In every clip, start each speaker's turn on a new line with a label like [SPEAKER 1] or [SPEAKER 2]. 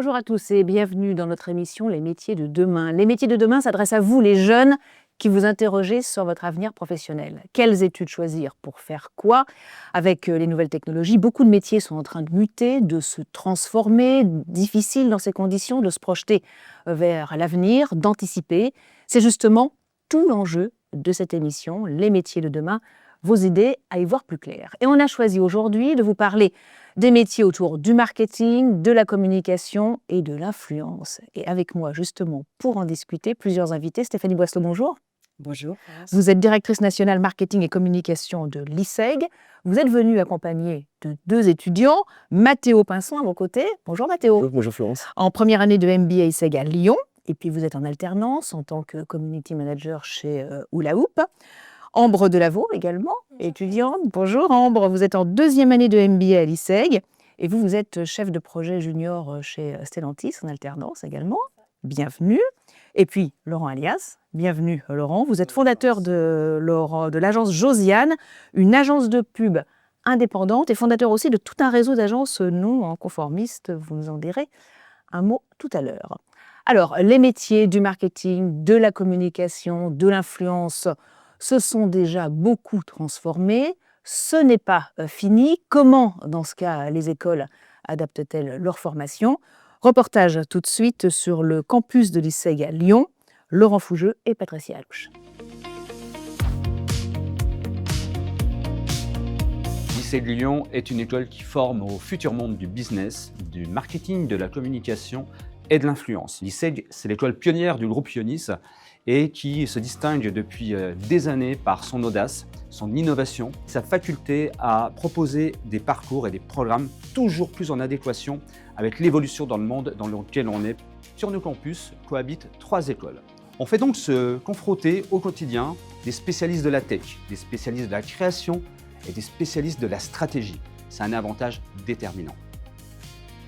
[SPEAKER 1] Bonjour à tous et bienvenue dans notre émission Les métiers de demain. Les métiers de demain s'adressent à vous, les jeunes, qui vous interrogez sur votre avenir professionnel. Quelles études choisir pour faire quoi? Avec les nouvelles technologies, beaucoup de métiers sont en train de muter, de se transformer. Difficile dans ces conditions de se projeter vers l'avenir, d'anticiper. C'est justement tout l'enjeu de cette émission, Les métiers de demain, vos idées à y voir plus clair. Et on a choisi aujourd'hui de vous parler des métiers autour du marketing, de la communication et de l'influence. Et avec moi, justement, pour en discuter, plusieurs invités. Stéphanie Boisselot, bonjour.
[SPEAKER 2] Bonjour.
[SPEAKER 1] Vous êtes directrice nationale marketing et communication de l'ISEG. Vous êtes venue accompagnée de deux étudiants, Mathéo Pinson à vos côtés. Bonjour Mathéo.
[SPEAKER 3] Bonjour Florence.
[SPEAKER 1] En première année de MBA ISEG à Lyon. Et puis vous êtes en alternance en tant que community manager chez Hula Hoop. Ambre Delavaux également, étudiante. Bonjour Ambre, vous êtes en deuxième année de MBA à l'ISEG et vous êtes chef de projet junior chez Stellantis en alternance également. Bienvenue. Et puis Laurent Alias, bienvenue Laurent. Vous êtes fondateur de l'agence Josiane, une agence de pub indépendante et fondateur aussi de tout un réseau d'agences non conformistes. Vous nous en direz un mot tout à l'heure. Alors, les métiers du marketing, de la communication, de l'influence se sont déjà beaucoup transformés. Ce n'est pas fini. Comment, dans ce cas, les écoles adaptent-elles leur formation? Reportage tout de suite sur le campus de l'ISEG à Lyon. Laurent Fougeux et Patricia Alouche.
[SPEAKER 4] L'ISEG Lyon est une école qui forme au futur monde du business, du marketing, de la communication et de l'influence. L'ISEG, c'est l'école pionnière du groupe Ionis et qui se distingue depuis des années par son audace, son innovation, sa faculté à proposer des parcours et des programmes toujours plus en adéquation avec l'évolution dans le monde dans lequel on est. Sur nos campus cohabitent 3 écoles. On fait donc se confronter au quotidien des spécialistes de la tech, des spécialistes de la création et des spécialistes de la stratégie. C'est un avantage déterminant.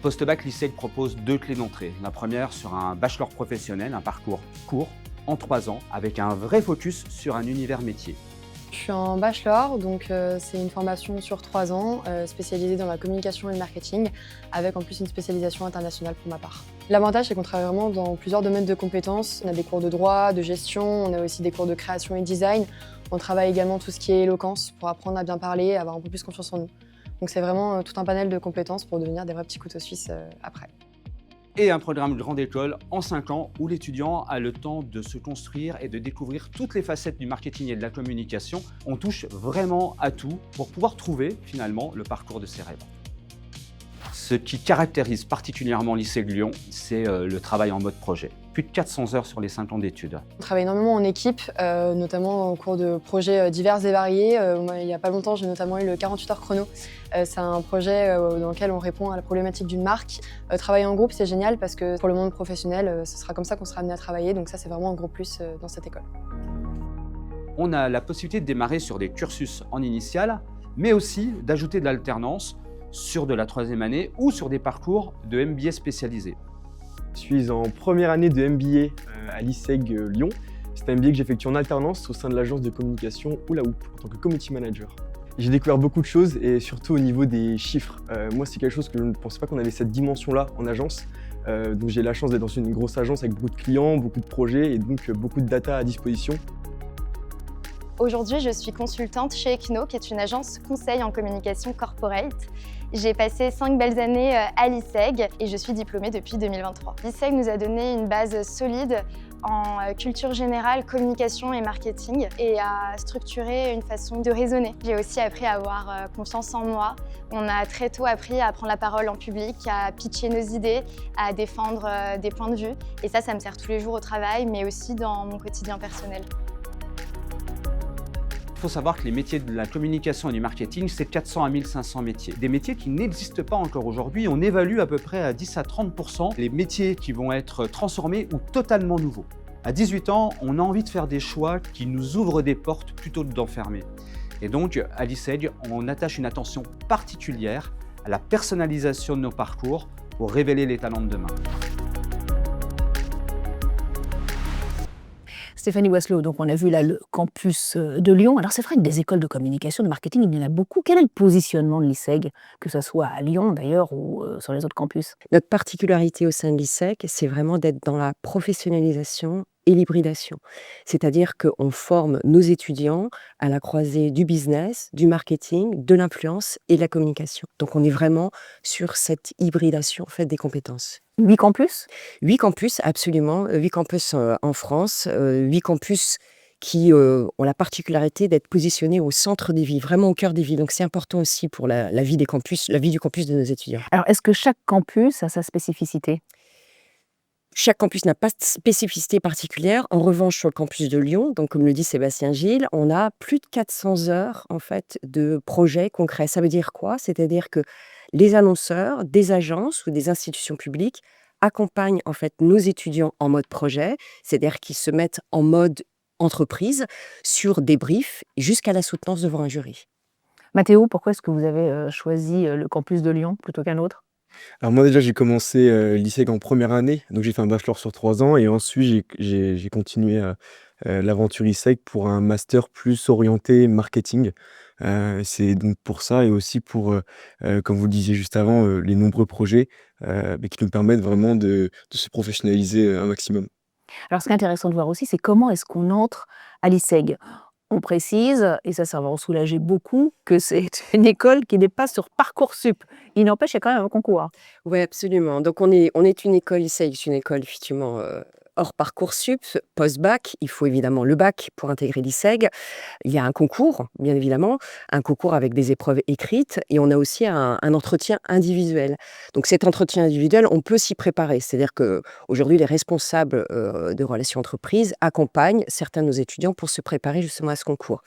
[SPEAKER 4] Post-bac, l'ISEG propose 2 clés d'entrée. La première sur un bachelor professionnel, un parcours court, en 3 ans, avec un vrai focus sur un univers métier.
[SPEAKER 2] Je suis en bachelor, donc c'est une formation sur 3 ans, spécialisée dans la communication et le marketing, avec en plus une spécialisation internationale pour ma part. L'avantage, c'est qu'on travaille vraiment dans plusieurs domaines de compétences. On a des cours de droit, de gestion, on a aussi des cours de création et design. On travaille également tout ce qui est éloquence pour apprendre à bien parler, avoir un peu plus confiance en nous. Donc c'est vraiment tout un panel de compétences pour devenir des vrais petits couteaux suisses après.
[SPEAKER 4] Et un programme grande école en 5 ans où l'étudiant a le temps de se construire et de découvrir toutes les facettes du marketing et de la communication. On touche vraiment à tout pour pouvoir trouver finalement le parcours de ses rêves. Ce qui caractérise particulièrement l'ISEG Lyon, c'est le travail en mode projet. Plus de 400 heures sur les 5 ans d'études.
[SPEAKER 2] On travaille énormément en équipe, notamment au cours de projets divers et variés. Il n'y a pas longtemps, j'ai notamment eu le 48 heures chrono. C'est un projet dans lequel on répond à la problématique d'une marque. Travailler en groupe, c'est génial parce que pour le monde professionnel, ce sera comme ça qu'on sera amené à travailler. Donc ça, c'est vraiment un gros plus dans cette école.
[SPEAKER 4] On a la possibilité de démarrer sur des cursus en initiale, mais aussi d'ajouter de l'alternance sur de la 3e année ou sur des parcours de MBA spécialisés.
[SPEAKER 3] Je suis en première année de MBA à l'ISEG Lyon. C'est un MBA que j'effectue en alternance au sein de l'agence de communication Hula Hoop en tant que community manager. J'ai découvert beaucoup de choses et surtout au niveau des chiffres. Moi, c'est quelque chose que je ne pensais pas qu'on avait cette dimension-là en agence. Donc j'ai la chance d'être dans une grosse agence avec beaucoup de clients, beaucoup de projets et donc beaucoup de data à disposition.
[SPEAKER 5] Aujourd'hui, je suis consultante chez Equino, qui est une agence conseil en communication corporate. J'ai passé 5 belles années à l'ISEG et je suis diplômée depuis 2023. L'ISEG nous a donné une base solide en culture générale, communication et marketing et a structuré une façon de raisonner. J'ai aussi appris à avoir confiance en moi. On a très tôt appris à prendre la parole en public, à pitcher nos idées, à défendre des points de vue. Et ça me sert tous les jours au travail, mais aussi dans mon quotidien personnel.
[SPEAKER 4] Il faut savoir que les métiers de la communication et du marketing, c'est 400 à 1500 métiers. Des métiers qui n'existent pas encore aujourd'hui. On évalue à peu près à 10 à 30% les métiers qui vont être transformés ou totalement nouveaux. À 18 ans, on a envie de faire des choix qui nous ouvrent des portes plutôt que d'enfermer. Et donc, à l'ISEG, on attache une attention particulière à la personnalisation de nos parcours pour révéler les talents de demain.
[SPEAKER 1] Stéphanie Waslow, donc on a vu là le campus de Lyon. Alors c'est vrai que des écoles de communication, de marketing, il y en a beaucoup. Quel est le positionnement de l'ISEG, que ce soit à Lyon d'ailleurs ou sur les autres campus?
[SPEAKER 6] Notre particularité au sein de l'ISEC, c'est vraiment d'être dans la professionnalisation et l'hybridation. C'est-à-dire qu'on forme nos étudiants à la croisée du business, du marketing, de l'influence et de la communication. Donc on est vraiment sur cette hybridation en fait, des compétences.
[SPEAKER 1] 8 campus?
[SPEAKER 6] 8 campus, absolument. 8 campus en France, 8 campus qui ont la particularité d'être positionnés au centre des villes, vraiment au cœur des villes. Donc c'est important aussi pour la vie des campus, la vie du campus de nos étudiants.
[SPEAKER 1] Alors est-ce que chaque campus a sa spécificité?
[SPEAKER 6] Chaque campus n'a pas de spécificité particulière. En revanche, sur le campus de Lyon, donc comme le dit Sébastien Gilles, on a plus de 400 heures en fait de projets concrets. Ça veut dire quoi? C'est-à-dire que les annonceurs, des agences ou des institutions publiques accompagnent en fait nos étudiants en mode projet, c'est-à-dire qu'ils se mettent en mode entreprise sur des briefs jusqu'à la soutenance devant un jury.
[SPEAKER 1] Mathéo, pourquoi est-ce que vous avez choisi le campus de Lyon plutôt qu'un autre?
[SPEAKER 3] Alors moi déjà j'ai commencé l'ISEG en première année, donc j'ai fait un bachelor sur 3 ans et ensuite j'ai continué l'aventure ISEG pour un master plus orienté marketing. C'est donc pour ça et aussi pour, comme vous le disiez juste avant, les nombreux projets qui nous permettent vraiment de se professionnaliser un maximum.
[SPEAKER 1] Alors ce qui est intéressant de voir aussi, c'est comment est-ce qu'on entre à l'ISEG. On précise, et ça va en soulager beaucoup, que c'est une école qui n'est pas sur Parcoursup. Il n'empêche, il y a quand même un concours.
[SPEAKER 6] Oui, absolument. Donc on est une école ISEG, c'est une école effectivement hors Parcoursup, post-bac. Il faut évidemment le bac pour intégrer l'ISEG. Il y a un concours, bien évidemment, un concours avec des épreuves écrites et on a aussi un entretien individuel. Donc cet entretien individuel, on peut s'y préparer. C'est-à-dire qu'aujourd'hui, les responsables de relations entreprises accompagnent certains de nos étudiants pour se préparer justement à ce concours.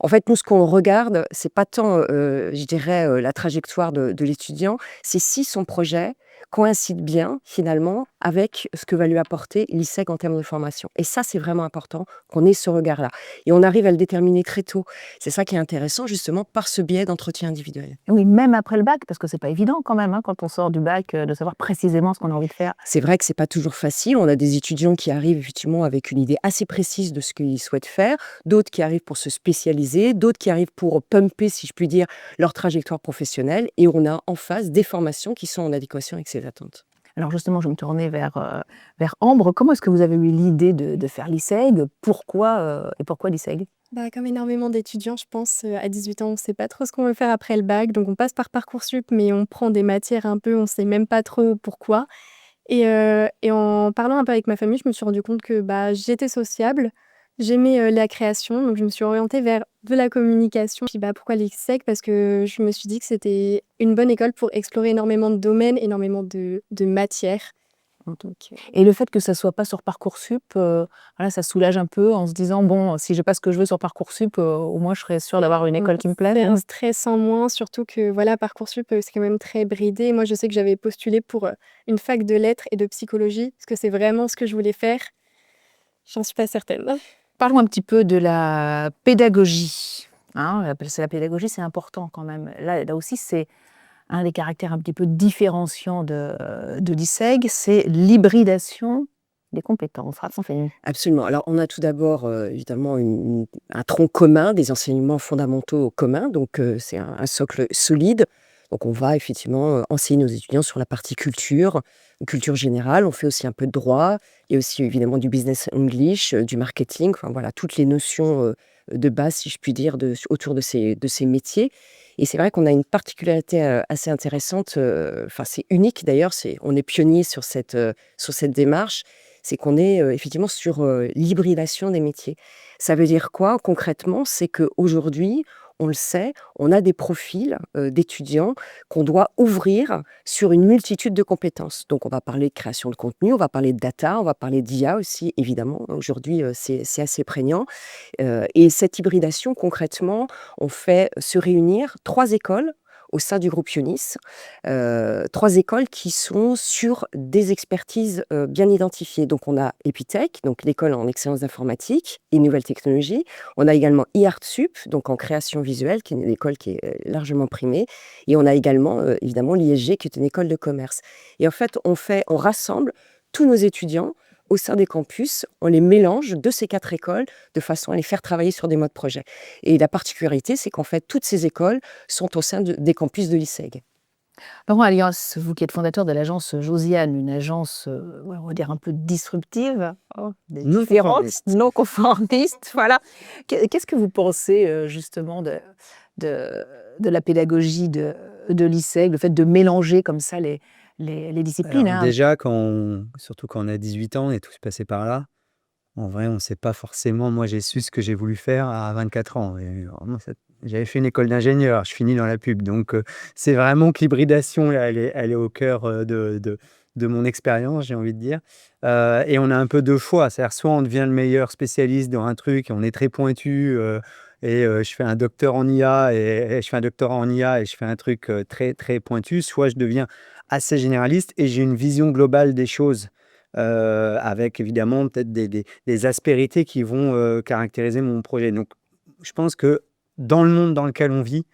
[SPEAKER 6] En fait, nous, ce qu'on regarde, c'est pas tant, je dirais, la trajectoire de l'étudiant, c'est si son projet coïncide bien, finalement, avec ce que va lui apporter l'ISEG en termes de formation. Et ça, c'est vraiment important qu'on ait ce regard-là. Et on arrive à le déterminer très tôt. C'est ça qui est intéressant, justement, par ce biais d'entretien individuel.
[SPEAKER 1] Oui, même après le bac, parce que c'est pas évident quand même, quand on sort du bac, de savoir précisément ce qu'on a envie de faire.
[SPEAKER 6] C'est vrai que c'est pas toujours facile. On a des étudiants qui arrivent effectivement avec une idée assez précise de ce qu'ils souhaitent faire, d'autres qui arrivent pour se spécialiser, d'autres qui arrivent pour pumper, si je puis dire, leur trajectoire professionnelle. Et on a en face des formations qui sont en adéquation avec ces attentes.
[SPEAKER 1] Alors justement, je vais me tourner vers Ambre. Comment est-ce que vous avez eu l'idée de faire l'ISEG? Pourquoi l'ISEG?
[SPEAKER 7] Comme énormément d'étudiants, je pense, à 18 ans, on ne sait pas trop ce qu'on veut faire après le bac. Donc on passe par Parcoursup, mais on prend des matières un peu, on ne sait même pas trop pourquoi. Et en parlant un peu avec ma famille, je me suis rendu compte que j'étais sociable, j'aimais la création, donc je me suis orientée vers de la communication. Puis pourquoi l'ISEG? Parce que je me suis dit que c'était une bonne école pour explorer énormément de domaines, énormément de matières. Donc,
[SPEAKER 1] Et le fait que ça soit pas sur Parcoursup, voilà, ça soulage un peu en se disant bon, si j'ai pas ce que je veux sur Parcoursup, au moins je serai sûre d'avoir une école qui me plaît.
[SPEAKER 7] c'est un stress en moins, surtout que voilà, Parcoursup, c'est quand même très bridé. Moi, je sais que j'avais postulé pour une fac de lettres et de psychologie, parce que c'est vraiment ce que je voulais faire. J'en suis pas certaine.
[SPEAKER 1] Parlons un petit peu de la pédagogie. La pédagogie, c'est important quand même. Là aussi, c'est un des caractères un petit peu différenciants de l'ISEG, c'est l'hybridation des compétences. Raconte-nous.
[SPEAKER 6] Absolument. Alors, on a tout d'abord, évidemment, un tronc commun, des enseignements fondamentaux communs. Donc, c'est un socle solide. Donc, on va effectivement enseigner nos étudiants sur la partie culture générale. On fait aussi un peu de droit. Il y a aussi, évidemment, du business English, du marketing. Enfin, voilà, toutes les notions de base, si je puis dire, autour de ces métiers. Et c'est vrai qu'on a une particularité assez intéressante. C'est unique d'ailleurs. On est pionnier sur cette démarche. C'est qu'on est effectivement sur l'hybridation des métiers. Ça veut dire quoi concrètement? C'est qu'aujourd'hui, on le sait, on a des profils d'étudiants qu'on doit ouvrir sur une multitude de compétences. Donc, on va parler de création de contenu, on va parler de data, on va parler d'IA aussi, évidemment. Aujourd'hui, c'est assez prégnant. Et cette hybridation, concrètement, on fait se réunir 3 écoles au sein du groupe Ionis, 3 écoles qui sont sur des expertises bien identifiées. Donc, on a Epitech, donc l'école en excellence d'informatique et nouvelles technologies. On a également IARTSUP, donc en création visuelle, qui est une école qui est largement primée. Et on a également, évidemment, l'ISG, qui est une école de commerce. Et en fait, on rassemble tous nos étudiants au sein des campus, on les mélange de ces 4 écoles de façon à les faire travailler sur des modes projets. Et la particularité, c'est qu'en fait, toutes ces écoles sont au sein des campus de l'ISEG.
[SPEAKER 1] Laurent Alliance, vous qui êtes fondateur de l'agence Josiane, une agence, ouais, on va dire un peu disruptive, des
[SPEAKER 6] Non
[SPEAKER 1] différentes,
[SPEAKER 6] conformiste.
[SPEAKER 1] non conformistes, voilà. Qu'est-ce que vous pensez justement de la pédagogie de l'ISEG, le fait de mélanger comme ça les disciplines,
[SPEAKER 8] Alors
[SPEAKER 1] hein?
[SPEAKER 8] déjà, surtout quand on a 18 ans, on est tous passés par là. En vrai, on ne sait pas forcément. Moi, j'ai su ce que j'ai voulu faire à 24 ans. Et vraiment, j'avais fait une école d'ingénieur, je finis dans la pub. Donc, c'est vraiment que l'hybridation, là, elle est au cœur de mon expérience, j'ai envie de dire. Et on a un peu deux choix. C'est-à-dire, soit on devient le meilleur spécialiste dans un truc, et on est très pointu, je fais un docteur en IA, et je fais un doctorat en IA, et je fais un truc très, très pointu. Soit je deviens assez généraliste, et j'ai une vision globale des choses. Avec évidemment peut-être des aspérités qui vont caractériser mon projet. Donc, je pense que dans le monde dans lequel on vit,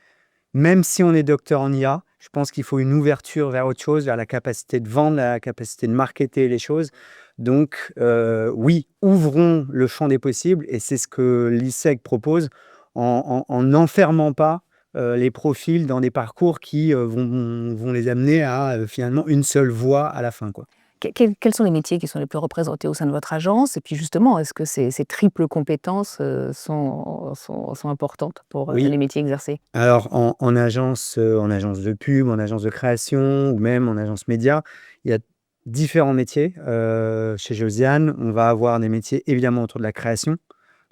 [SPEAKER 8] même si on est docteur en IA, je pense qu'il faut une ouverture vers autre chose, vers la capacité de vendre, la capacité de marketer les choses. Donc, oui, ouvrons le champ des possibles, et c'est ce que l'ISEG propose en n'enfermant pas les profils dans des parcours qui vont les amener à finalement une seule voie à la fin, quoi.
[SPEAKER 1] Quels sont les métiers qui sont les plus représentés au sein de votre agence? Et puis justement, est-ce que ces triples compétences sont importantes pour
[SPEAKER 8] Oui.
[SPEAKER 1] les métiers exercés?
[SPEAKER 8] Alors, en agence de pub, en agence de création ou même en agence média, il y a différents métiers. Chez Josiane, on va avoir des métiers évidemment autour de la création.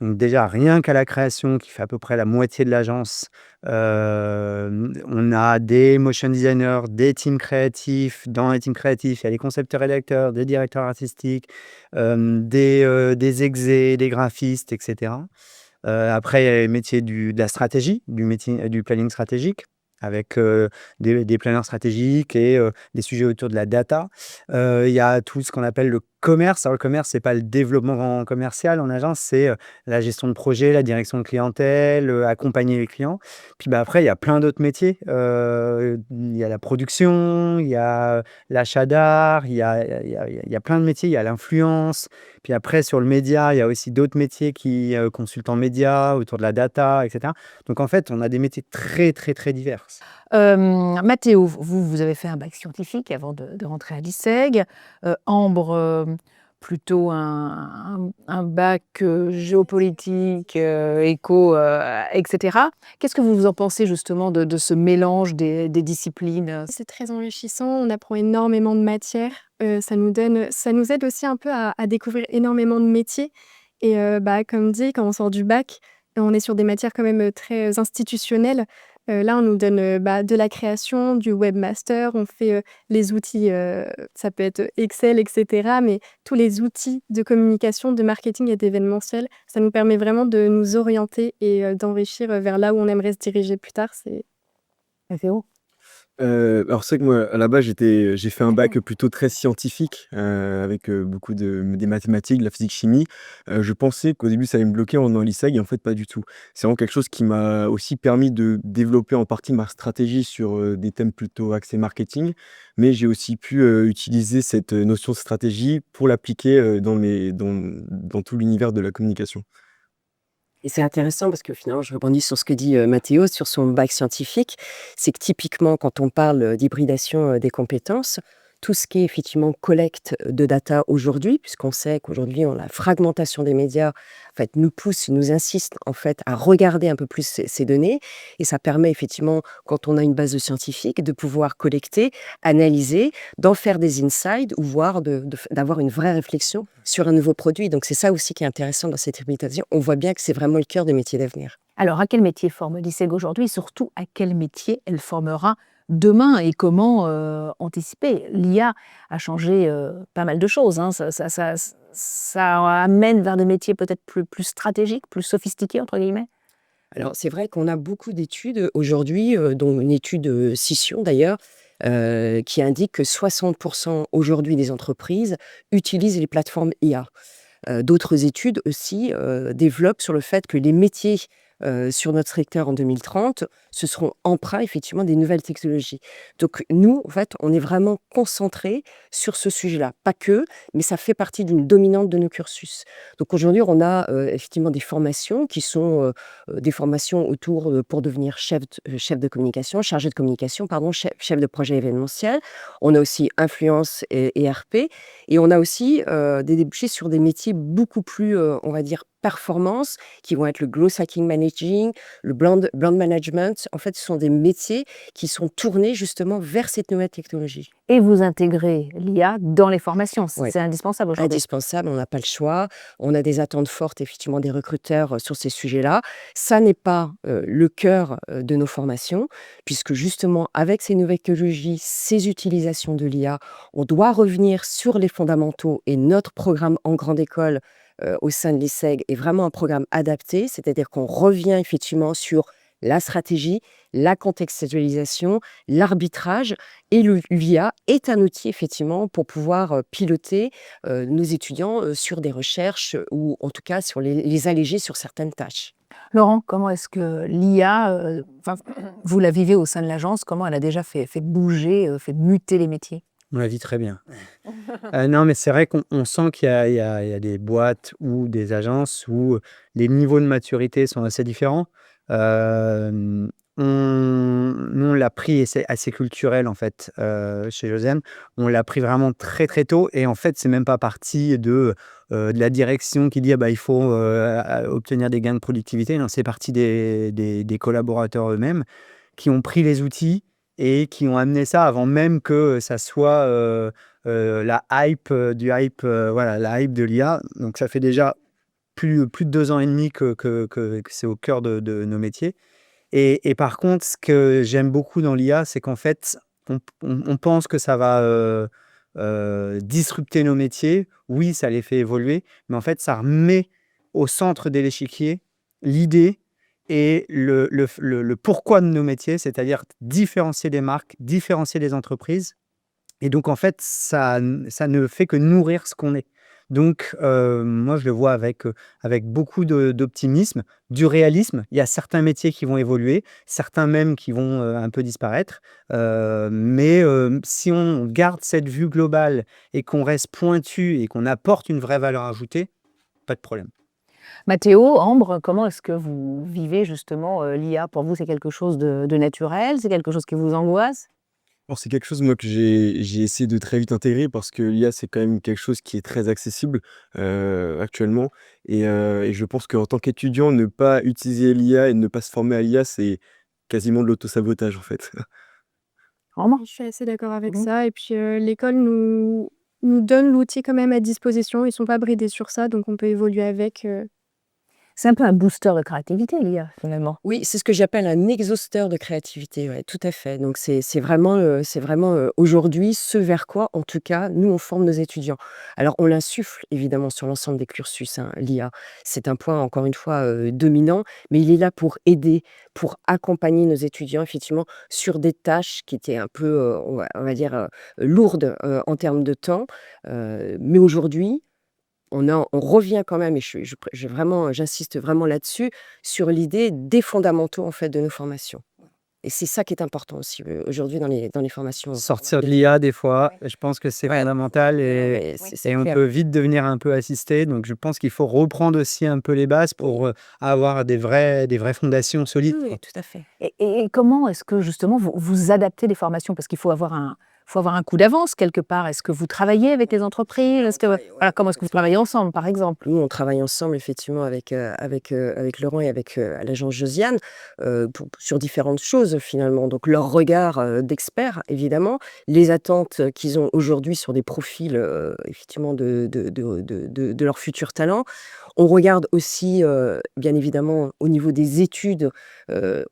[SPEAKER 8] Donc déjà, rien qu'à la création, qui fait à peu près la moitié de l'agence, on a des motion designers, des teams créatifs. Dans les teams créatifs, il y a les concepteurs-rédacteurs, des directeurs artistiques, des exés, des graphistes, etc. Après, il y a les métiers de la stratégie, du planning stratégique, avec des planners stratégiques et des sujets autour de la data. Il y a tout ce qu'on appelle le commerce. Alors, le commerce, c'est pas le développement commercial en agence, c'est la gestion de projet, la direction de clientèle, accompagner les clients. Puis après, il y a plein d'autres métiers. Il y a la production, il y a l'achat d'art, il y a plein de métiers. Il y a l'influence. Puis après, sur le média, il y a aussi d'autres métiers consultants médias, autour de la data, etc. Donc, en fait, on a des métiers très, très, très divers.
[SPEAKER 1] Mathéo, vous avez fait un bac scientifique avant de rentrer à l'ISEG. Ambre, plutôt un bac géopolitique, éco, etc. Qu'est-ce que vous en pensez justement de ce mélange des disciplines?
[SPEAKER 7] C'est très enrichissant, on apprend énormément de matières, ça nous aide aussi un peu à découvrir énormément de métiers et comme dit, quand on sort du bac, on est sur des matières quand même, très institutionnelles. Là, on nous donne, de la création, du webmaster, on fait, les outils, ça peut être Excel et cetera, mais tous les outils de communication, de marketing et d'événementiel, ça nous permet vraiment de nous orienter et d'enrichir, vers là où on aimerait se diriger plus tard, c'est
[SPEAKER 1] Mathéo?
[SPEAKER 3] Alors c'est vrai que moi, à la base, j'ai fait un bac plutôt très scientifique, avec, beaucoup des mathématiques, de la physique-chimie. Je pensais qu'au début, ça allait me bloquer en allant à l'ISEG et en fait, pas du tout. C'est vraiment quelque chose qui m'a aussi permis de développer en partie ma stratégie sur, des thèmes plutôt axés marketing. Mais j'ai aussi pu, utiliser cette, notion de stratégie pour l'appliquer, dans tout l'univers de la communication.
[SPEAKER 6] Et c'est intéressant parce que finalement, je rebondis sur ce que dit Mathéo sur son bac scientifique. C'est que typiquement, quand on parle d'hybridation des compétences, tout ce qui est effectivement collecte de data aujourd'hui, puisqu'on sait qu'aujourd'hui, la fragmentation des médias en fait, nous insiste en fait à regarder un peu plus ces données. Et ça permet effectivement, quand on a une base de scientifiques, de pouvoir collecter, analyser, d'en faire des insights ou voire d'avoir une vraie réflexion sur un nouveau produit. Donc c'est ça aussi qui est intéressant dans cette hybridation. On voit bien que c'est vraiment le cœur des métiers d'avenir.
[SPEAKER 1] Alors, à quel métier forme l'ISEG aujourd'hui et surtout à quel métier elle formera demain et comment anticiper? L'IA a changé pas mal de choses, hein. Ça amène vers des métiers peut-être plus stratégiques, plus sophistiqués, entre guillemets.
[SPEAKER 6] Alors c'est vrai qu'on a beaucoup d'études aujourd'hui, dont une étude Scission d'ailleurs, qui indique que 60% aujourd'hui des entreprises utilisent les plateformes IA. D'autres études aussi développent sur le fait que les métiers sur notre secteur en 2030, ce seront emprunts effectivement des nouvelles technologies. Donc nous, en fait, on est vraiment concentrés sur ce sujet-là. Pas que, mais ça fait partie d'une dominante de nos cursus. Donc aujourd'hui, on a effectivement des formations qui sont des formations autour pour devenir chef de communication, chargé de communication, pardon, chef de projet événementiel. On a aussi influence et RP. Et on a aussi des débouchés sur des métiers beaucoup plus, on va dire, performance, qui vont être le growth hacking managing, le brand management. En fait, ce sont des métiers qui sont tournés justement vers cette nouvelle technologie.
[SPEAKER 1] Et vous intégrez l'IA dans les formations.
[SPEAKER 6] Ouais.
[SPEAKER 1] C'est indispensable aujourd'hui.
[SPEAKER 6] Indispensable, on n'a pas le choix. On a des attentes fortes, effectivement, des recruteurs sur ces sujets-là. Ça n'est pas le cœur de nos formations, puisque justement, avec ces nouvelles technologies, ces utilisations de l'IA, on doit revenir sur les fondamentaux et notre programme en grande école au sein de l'ISEG est vraiment un programme adapté, c'est-à-dire qu'on revient effectivement sur la stratégie, la contextualisation, l'arbitrage, et l'IA est un outil effectivement pour pouvoir piloter nos étudiants sur des recherches ou en tout cas sur les alléger sur certaines tâches.
[SPEAKER 1] Laurent, comment est-ce que l'IA, vous la vivez au sein de l'agence, comment elle a déjà fait bouger, fait muter les métiers?
[SPEAKER 8] On la vit très bien. Non, mais c'est vrai qu'on sent qu'il y a des boîtes ou des agences où les niveaux de maturité sont assez différents. Nous, on l'a pris, et c'est assez culturel en fait, chez Josiane. On l'a pris vraiment très très tôt, et en fait, c'est même pas parti de la direction qui dit ah bah, il faut obtenir des gains de productivité. Non, c'est parti des collaborateurs eux-mêmes qui ont pris les outils et qui ont amené ça avant même que ça soit la hype voilà, la hype de l'IA. Donc ça fait déjà plus de 2 ans et demi que c'est au cœur de nos métiers. Et par contre, ce que j'aime beaucoup dans l'IA, c'est qu'en fait, on pense que ça va disrupter nos métiers. Oui, ça les fait évoluer, mais en fait, ça remet au centre de l'échiquier l'idée et le pourquoi de nos métiers, c'est-à-dire différencier des marques, différencier des entreprises. Et donc, en fait, ça ne fait que nourrir ce qu'on est. Donc, moi, je le vois avec beaucoup d'optimisme, du réalisme. Il y a certains métiers qui vont évoluer, certains même qui vont un peu disparaître. Mais si on garde cette vue globale et qu'on reste pointu et qu'on apporte une vraie valeur ajoutée, pas de problème.
[SPEAKER 1] Mathéo, Ambre, comment est-ce que vous vivez justement l'IA? Pour vous, c'est quelque chose de naturel? C'est quelque chose qui vous angoisse?
[SPEAKER 3] Alors, c'est quelque chose, moi, que j'ai essayé de très vite intégrer parce que l'IA, c'est quand même quelque chose qui est très accessible actuellement. Et je pense qu'en tant qu'étudiant, ne pas utiliser l'IA et ne pas se former à l'IA, c'est quasiment de l'autosabotage, en fait.
[SPEAKER 1] Ambre?
[SPEAKER 7] Je suis assez d'accord avec
[SPEAKER 1] Mmh.
[SPEAKER 7] ça et puis, l'école nous donne l'outil quand même à disposition. Ils sont pas bridés sur ça, donc on peut évoluer avec.
[SPEAKER 1] C'est un peu un booster de créativité, l'IA, finalement.
[SPEAKER 6] Oui, c'est ce que j'appelle un exhausteur de créativité, ouais, tout à fait. Donc c'est vraiment, aujourd'hui ce vers quoi, en tout cas, nous, on forme nos étudiants. Alors on l'insuffle évidemment sur l'ensemble des cursus, hein, l'IA. C'est un point, encore une fois, dominant, mais il est là pour aider, pour accompagner nos étudiants, effectivement, sur des tâches qui étaient un peu, on va dire, lourdes, en termes de temps. Mais aujourd'hui, on revient quand même, et j'insiste vraiment là-dessus, sur l'idée des fondamentaux en fait de nos formations. Et c'est ça qui est important aussi aujourd'hui dans les formations.
[SPEAKER 8] Sortir de l'IA des fois, je pense que c'est fondamental,
[SPEAKER 6] Ouais,
[SPEAKER 8] et on
[SPEAKER 6] clair.
[SPEAKER 8] peut vite devenir un peu assisté. Donc je pense qu'il faut reprendre aussi un peu les bases pour avoir des vraies fondations solides,
[SPEAKER 6] Oui,
[SPEAKER 8] quoi.
[SPEAKER 6] tout à fait.
[SPEAKER 1] Et comment est-ce que justement vous adaptez les formations? Parce qu'il faut avoir un coup d'avance quelque part. Est-ce que vous travaillez avec les entreprises? Est-ce que, voilà, comment est-ce que vous travaillez ensemble, par exemple?
[SPEAKER 6] Nous, on travaille ensemble effectivement avec Laurent et avec l'agence Josiane sur différentes choses finalement. Donc leur regard d'experts, évidemment, les attentes qu'ils ont aujourd'hui sur des profils effectivement de leurs futurs talents. On regarde aussi, bien évidemment, au niveau des études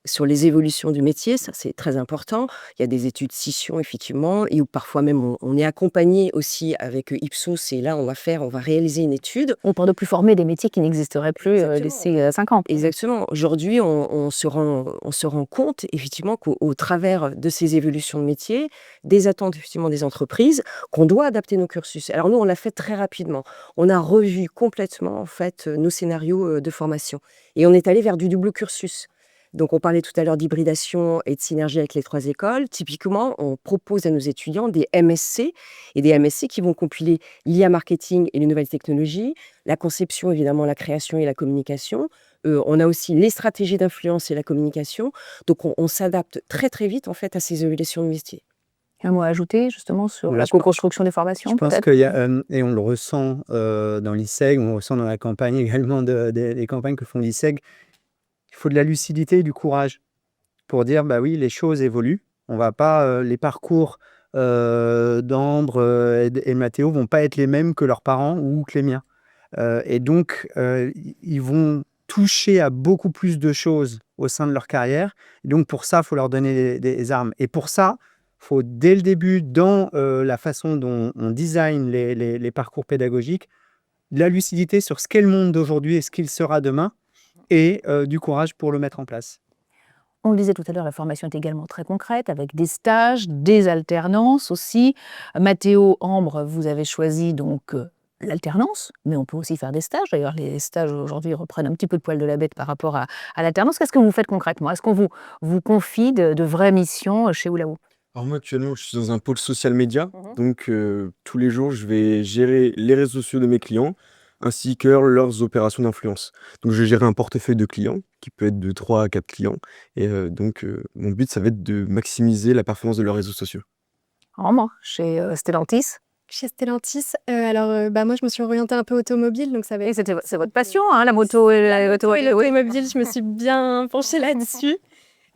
[SPEAKER 6] sur les évolutions du métier, ça c'est très important. Il y a des études scission, effectivement, étudiants et où parfois même on est accompagné aussi avec Ipsos et là on va réaliser une étude.
[SPEAKER 1] On parle de plus former des métiers qui n'existeraient plus
[SPEAKER 6] Exactement.
[SPEAKER 1] d'ici 5 ans.
[SPEAKER 6] Exactement. Aujourd'hui, on se rend compte effectivement qu'au travers de ces évolutions de métiers, des attentes effectivement des entreprises, qu'on doit adapter nos cursus. Alors nous, on l'a fait très rapidement. On a revu complètement en fait nos scénarios de formation et on est allé vers du double cursus. Donc, on parlait tout à l'heure d'hybridation et de synergie avec les 3 écoles. Typiquement, on propose à nos étudiants des MSc et des MSc qui vont compiler l'IA marketing et les nouvelles technologies, la conception, évidemment, la création et la communication. On a aussi les stratégies d'influence et la communication. Donc, on s'adapte très, très vite, en fait, à ces évolutions de métiers.
[SPEAKER 1] Un mot à ajouter justement sur
[SPEAKER 8] Là,
[SPEAKER 1] la
[SPEAKER 8] je pense
[SPEAKER 1] co-construction des formations,
[SPEAKER 8] je pense
[SPEAKER 1] peut-être?
[SPEAKER 8] qu'il y a, et on le ressent, dans l'ISEG, on le ressent dans la campagne également des campagnes que font l'ISEG. Il faut de la lucidité et du courage pour dire: «Bah oui, les choses évoluent». On va pas, les parcours, d'Ambre, et de Mathéo vont pas être les mêmes que leurs parents ou que les miens. Et donc, ils vont toucher à beaucoup plus de choses au sein de leur carrière. Et donc pour ça, il faut leur donner des armes. Et pour ça, il faut dès le début, dans la façon dont on design les parcours pédagogiques, de la lucidité sur ce qu'est le monde d'aujourd'hui et ce qu'il sera demain, et du courage pour le mettre en place.
[SPEAKER 1] On le disait tout à l'heure, la formation est également très concrète, avec des stages, des alternances aussi. Mathéo, Ambre, vous avez choisi donc l'alternance, mais on peut aussi faire des stages. D'ailleurs, les stages aujourd'hui reprennent un petit peu de poil de la bête par rapport à l'alternance. Qu'est-ce que vous faites concrètement? Est-ce qu'on vous confie de vraies missions chez Oula Hoop?
[SPEAKER 3] Alors moi actuellement, je suis dans un pôle social média,
[SPEAKER 1] Mhm.
[SPEAKER 3] donc tous les jours, je vais gérer les réseaux sociaux de mes clients, ainsi que leurs opérations d'influence. Donc je vais gérer un portefeuille de clients, qui peut être de 3 à 4 clients, et donc mon but, ça va être de maximiser la performance de leurs réseaux sociaux.
[SPEAKER 1] Ambre, chez Stellantis.
[SPEAKER 7] Chez Stellantis, bah, moi, je me suis orientée un peu automobile, donc ça va
[SPEAKER 1] Et
[SPEAKER 7] être
[SPEAKER 1] c'est votre passion, hein, la moto et
[SPEAKER 7] la moto et
[SPEAKER 1] oui.
[SPEAKER 7] l'automobile, je me suis bien penchée là-dessus.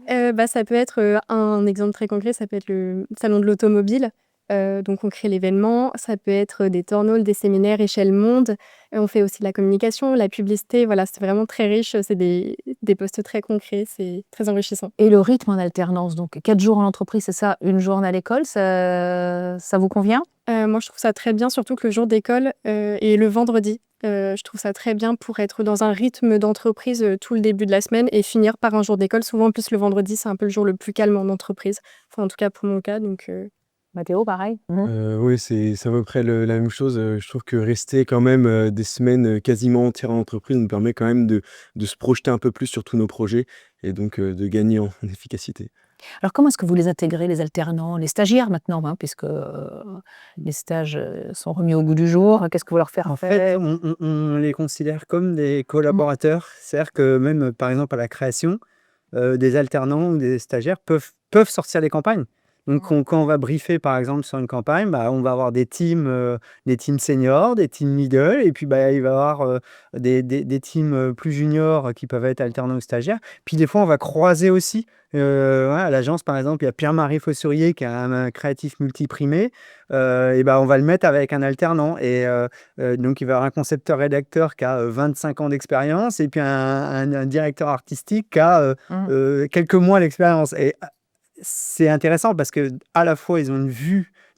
[SPEAKER 7] Bah, ça peut être, un exemple très concret, ça peut être le salon de l'automobile. Donc on crée l'événement. Ça peut être des tournols, des séminaires échelle monde. On fait aussi de la communication, la publicité. Voilà, c'est vraiment très riche. C'est des postes très concrets. C'est très enrichissant.
[SPEAKER 1] Et le rythme en alternance, donc 4 jours en entreprise, c'est ça, 1 journée à l'école, ça vous convient?
[SPEAKER 7] Moi, je trouve ça très bien, surtout que le jour d'école et le vendredi. Je trouve ça très bien pour être dans un rythme d'entreprise tout le début de la semaine et finir par un jour d'école. Souvent, en plus, le vendredi, c'est un peu le jour le plus calme en entreprise. Enfin, en tout cas, pour mon cas. Donc,
[SPEAKER 1] Mathéo, pareil?
[SPEAKER 3] Oui, c'est à peu près la même chose. Je trouve que rester quand même des semaines quasiment entières en entreprise nous permet quand même de se projeter un peu plus sur tous nos projets et donc de gagner en efficacité.
[SPEAKER 1] Alors, comment est-ce que vous les intégrez, les alternants, les stagiaires maintenant, hein, puisque les stages sont remis au goût du jour? Qu'est-ce que vous leur faites
[SPEAKER 8] En fait, on les considère comme des collaborateurs. C'est-à-dire que même, par exemple, à la création, des alternants ou des stagiaires peuvent sortir des campagnes. Donc quand on va briefer, par exemple, sur une campagne, bah, on va avoir des teams seniors, des teams middle, et puis bah, il va y avoir des teams plus juniors qui peuvent être alternants ou stagiaires. Puis des fois, on va croiser aussi. À l'agence, par exemple, il y a Pierre-Marie Fossurier qui a un créatif multiprimé. Et bah, on va le mettre avec un alternant. Et donc, il va y avoir un concepteur-rédacteur qui a 25 ans d'expérience et puis un directeur artistique qui a quelques mois d'expérience. Et c'est intéressant parce que à la fois, ils ont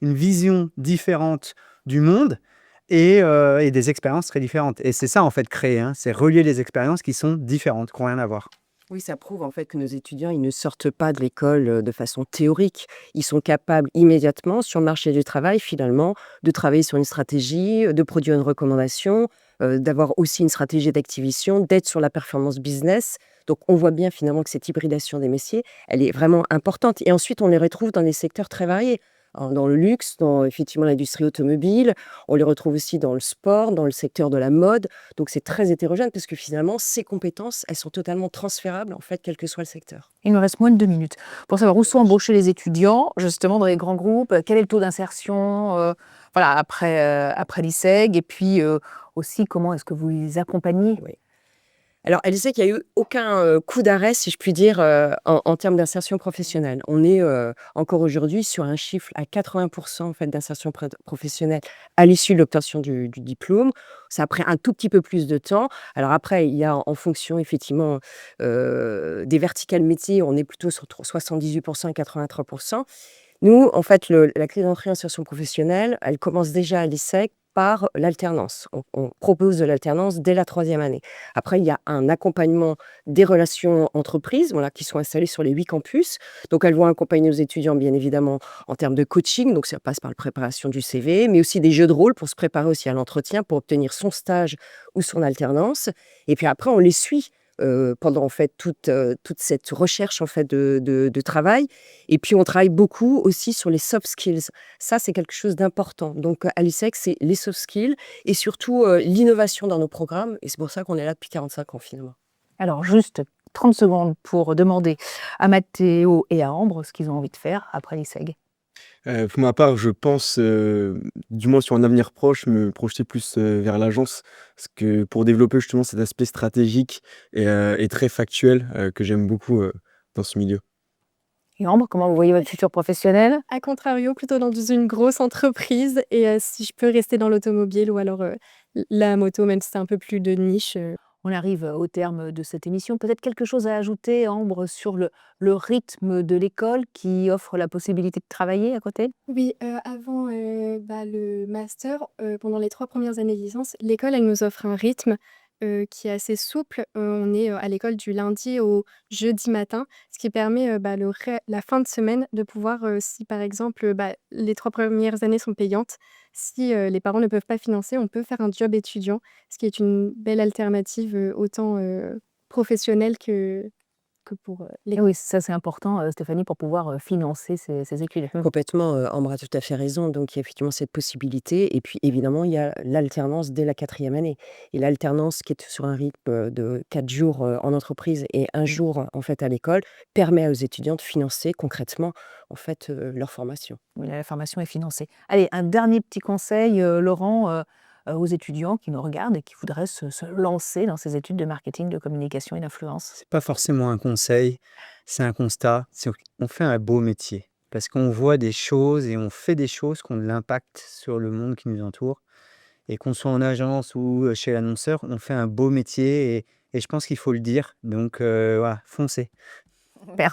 [SPEAKER 8] une vision différente du monde et des expériences très différentes. Et c'est ça, en fait, créer, hein, c'est relier les expériences qui sont différentes, qui n'ont rien à voir.
[SPEAKER 6] Oui, ça prouve en fait que nos étudiants, ils ne sortent pas de l'école de façon théorique. Ils sont capables immédiatement, sur le marché du travail, finalement, de travailler sur une stratégie, de produire une recommandation, d'avoir aussi une stratégie d'activation, d'être sur la performance business. Donc, on voit bien finalement que cette hybridation des métiers, elle est vraiment importante. Et ensuite, on les retrouve dans des secteurs très variés. Dans le luxe, dans effectivement l'industrie automobile, on les retrouve aussi dans le sport, dans le secteur de la mode. Donc c'est très hétérogène parce que finalement, ces compétences, elles sont totalement transférables, en fait, quel que soit le secteur.
[SPEAKER 1] Il nous reste moins de 2 minutes pour savoir où sont embauchés les étudiants, justement, dans les grands groupes. Quel est le taux d'insertion voilà, après l'ISEG? Et puis aussi, comment est-ce que vous les accompagnez?
[SPEAKER 6] Oui. Alors, elle sait qu'il n'y a eu aucun coup d'arrêt, si je puis dire, en termes d'insertion professionnelle. On est encore aujourd'hui sur un chiffre à 80% en fait, d'insertion professionnelle à l'issue de l'obtention du diplôme. Ça a pris un tout petit peu plus de temps. Alors après, il y a en fonction effectivement des verticales métiers, on est plutôt sur 78% et 83%. Nous, en fait, la clé d'entrée en insertion professionnelle, elle commence déjà à l'ISEC par l'alternance. On propose de l'alternance dès la 3e année. Après, il y a un accompagnement des relations entreprises, voilà, qui sont installées sur les 8 campus. Donc, elles vont accompagner nos étudiants, bien évidemment, en termes de coaching. Donc, ça passe par la préparation du CV, mais aussi des jeux de rôle pour se préparer aussi à l'entretien, pour obtenir son stage ou son alternance. Et puis après, on les suit pendant en fait toute cette recherche en fait de travail. Et puis on travaille beaucoup aussi sur les soft skills. Ça, c'est quelque chose d'important. Donc à l'ISEC, c'est les soft skills et surtout l'innovation dans nos programmes. Et c'est pour ça qu'on est là depuis 45 ans finalement.
[SPEAKER 1] Alors, juste 30 secondes pour demander à Mathéo et à Ambre ce qu'ils ont envie de faire après l'ISEG.
[SPEAKER 3] Pour ma part, je pense, du moins sur un avenir proche, me projeter plus vers l'agence. Parce que pour développer justement cet aspect stratégique et très factuel que j'aime beaucoup dans ce milieu.
[SPEAKER 1] Et Ambre, comment vous voyez votre futur professionnel?
[SPEAKER 7] À contrario, plutôt dans une grosse entreprise et si je peux rester dans l'automobile ou alors, la moto, même si c'est un peu plus de niche.
[SPEAKER 1] On arrive au terme de cette émission. Peut-être quelque chose à ajouter, Ambre, sur le rythme de l'école qui offre la possibilité de travailler à côté?
[SPEAKER 7] Oui, avant, le master, pendant les 3 premières années de licence, l'école, elle nous offre un rythme, qui est assez souple. On est, à l'école du lundi au jeudi matin, ce qui permet, la fin de semaine de pouvoir, si par exemple, les 3 premières années sont payantes, si, les parents ne peuvent pas financer, on peut faire un job étudiant, ce qui est une belle alternative, autant, professionnelle que pour,
[SPEAKER 1] Et
[SPEAKER 7] l'école.
[SPEAKER 1] oui, ça c'est important, Stéphanie, pour pouvoir financer ces études.
[SPEAKER 6] Complètement, Ambre a tout à fait raison. Donc, il y a effectivement cette possibilité. Et puis, évidemment, il y a l'alternance dès la 4e année. Et l'alternance, qui est sur un rythme de 4 jours en entreprise et 1 jour, en fait, à l'école, permet aux étudiants de financer concrètement, en fait, leur formation.
[SPEAKER 1] Oui, la formation est financée. Allez, un dernier petit conseil, Laurent, aux étudiants qui nous regardent et qui voudraient se lancer dans ces études de marketing, de communication et d'influence.
[SPEAKER 8] C'est pas forcément un conseil, c'est un constat. On fait un beau métier parce qu'on voit des choses et on fait des choses qui ont de l'impact sur le monde qui nous entoure. Et qu'on soit en agence ou chez l'annonceur, on fait un beau métier et je pense qu'il faut le dire. Donc voilà, foncez.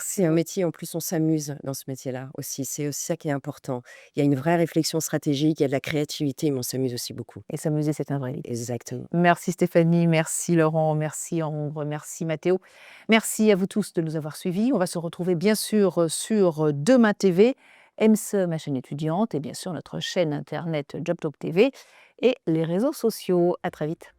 [SPEAKER 6] C'est un métier, en plus, on s'amuse dans ce métier-là aussi. C'est aussi ça qui est important. Il y a une vraie réflexion stratégique, il y a de la créativité, mais on s'amuse aussi beaucoup.
[SPEAKER 1] Et s'amuser, c'est un vrai livre.
[SPEAKER 6] Exactement.
[SPEAKER 1] Merci Stéphanie, merci Laurent, merci Ambre, merci Mathéo. Merci à vous tous de nous avoir suivis. On va se retrouver bien sûr sur Demain TV, EMSE, ma chaîne étudiante, et bien sûr notre chaîne internet JobTalk TV et les réseaux sociaux. À très vite.